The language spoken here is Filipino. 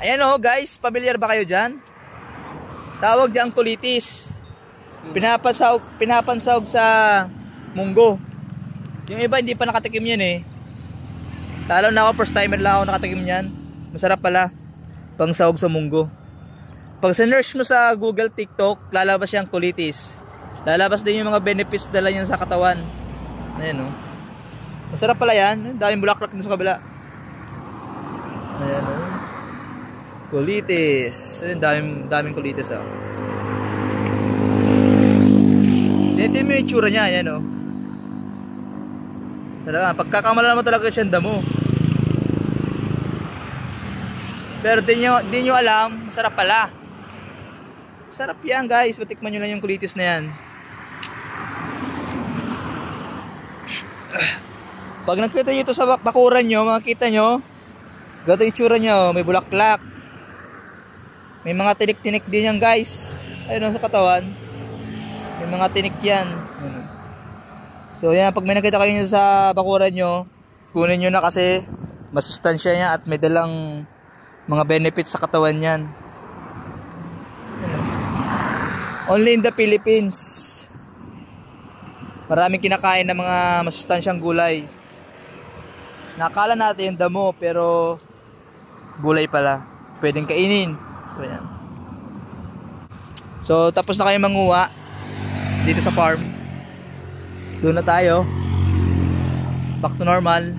Ayan o guys, familiar ba kayo dyan? Tawag dyan kulitis. Pinapansawg sa munggo. Yung iba hindi pa nakatikim yan eh. Lalo na ako, first timer lang ako nakatikim yan. Masarap pala. Pangsawg sa munggo. Pag sinearch mo sa Google, TikTok, lalabas yung kulitis. Lalabas din yung mga benefits dala niyan sa katawan. Ayan o. Masarap pala yan. Daming bulaklak dito sa kabila. Ayan o. Kulitis. Ayan, daming kulitis o. Dito yung itsura niya. Ayan o. Talaga, pagkakamala mo talaga siyang damo. Pero di nyo alam, masarap pala. Sarap yan guys, matikman nyo lang yung kulitis na yan. Pag nakita nyo ito sa bakuran nyo, makikita nyo, ganito yung itsura nyo, may bulaklak. May mga tinik-tinik din yan guys. Ayun sa katawan. May mga tinik yan. So yan, pag may nakita kayo sa bakuran nyo, kunin nyo na kasi masustansya niya at may dalang mga benefits sa katawan yan. Only in the Philippines. Maraming kinakain ng mga masustansyang gulay. Nakala natin yung damo pero gulay pala. Pwedeng kainin. So, yan. So tapos na kayo manguha dito sa farm. Doon na tayo. Back to normal.